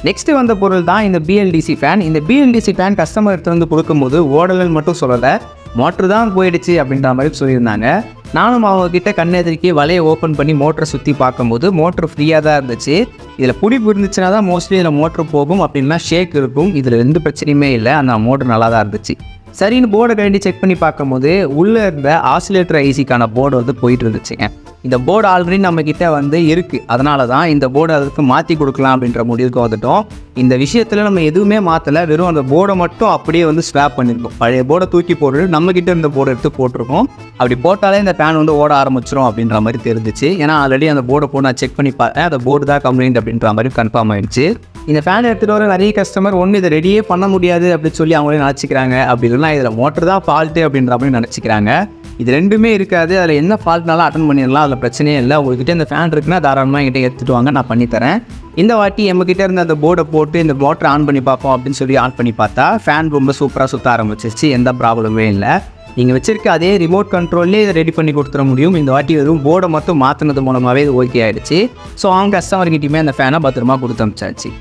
Next வந்த பொருள் தான் இந்த பிஎல்டிசி ஃபேன். இந்த பிஎல்டிசி ஃபேன் கஸ்டமர் எடுத்து வந்து கொடுக்கும்போது ஓடலன்னு மட்டும் சொல்லலை, மோட்ரு தான் போயிடுச்சு அப்படின்ற மாதிரி சொல்லியிருந்தாங்க. நானும் அவங்கக்கிட்ட கண்ணெதிரிக்கி வலையை ஓப்பன் பண்ணி மோட்டரை சுற்றி பார்க்கும்போது மோட்ரு ஃப்ரீயாக தான் இருந்துச்சு. இதில் பிடிப்பு இருந்துச்சுன்னா தான் மோஸ்ட்லி இதில் மோட்ரு போகும், அப்படின்னா ஷேக் இருக்கும். இதில் எந்த பிரச்சனையுமே இல்லை, அந்த மோட்ரு நல்லா தான் இருந்துச்சு. சரின்னு போர்டை கழட்டி செக் பண்ணி பார்க்கும்போது உள்ளே இருந்த ஆசிலேட்டர் ஐசிக்கான போர்டு வந்து போயிட்டு இருந்துச்சுங்க. இந்த போர்டு ஆல்ரெடி நம்மக்கிட்ட வந்து இருக்குது, அதனால தான் இந்த போர்டை அதுக்கு மாற்றி கொடுக்கலாம் அப்படின்ற முடிவுக்கு வந்துட்டோம். இந்த விஷயத்தில் நம்ம எதுவுமே மாற்றலை, வெறும் அந்த போர்டை மட்டும் அப்படியே வந்து ஸ்வாப் பண்ணியிருக்கோம். பழைய போர்டை தூக்கி போட்டு நம்மக்கிட்ட இருந்த போர்டை எடுத்து போட்டிருக்கோம். அப்படி போட்டாலே இந்த ஃபேன் வந்து ஓட ஆரம்பிச்சிடும் அப்படின்ற மாதிரி தெரிஞ்சிச்சு. ஏன்னா ஆல்ரெடி அந்த போர்டை போட்டு நான் செக் பண்ணி பார்த்தேன், அந்த போர்டு தான் கம்ப்ளைண்ட் அப்படின்ற மாதிரி கன்ஃபார்ம் ஆயிடுச்சு. இந்த ஃபேன் எடுத்துகிட்டு வர நிறைய கஸ்டமர் ஒன்று இதை ரெடியே பண்ண முடியாது அப்படின்னு சொல்லி அவங்களே நினச்சிக்கிறாங்க, அப்படி இல்லைனா இதில் மோட்டர் தான் ஃபால்ட்டு அப்படின்ற மாதிரி நினச்சிக்கிறாங்க. இது ரெண்டுமே இருக்காது, அதில் என்ன ஃபால்ட்னாலும் அட்டன் பண்ணிடலாம், அதில் பிரச்சனையே இல்லை. உங்கள்கிட்ட இந்த ஃபேன் இருக்குன்னா தாராளமாக என்கிட்ட எடுத்துகிட்டு வாங்க, நான் பண்ணித்தரேன். இந்த வாட்டி நம்மக்கிட்ட இருந்த அந்த போர்டை போட்டு இந்த மோட்டரை ஆன் பண்ணி பார்ப்போம் அப்படின்னு சொல்லி ஆன் பண்ணி பார்த்தா ஃபேன் ரொம்ப சூப்பராக சுற்ற ஆரம்பிச்சிருச்சு, எந்த ப்ராப்ளமே இல்லை. நீங்கள் வச்சுருக்க அதே ரிமோட் கண்ட்ரோல்லே இதை ரெடி பண்ணி கொடுத்துட முடியும். இந்த வாட்டி வெறும் போர்டை மட்டும் மாற்றினது மூலமாகவே இது ஓகே ஆகிடுச்சு. ஸோ அவங்க கஸ்டமர்கிட்டையுமே அந்த ஃபேனை பத்திரமா கொடுத்து அனுப்பிச்சாச்சு.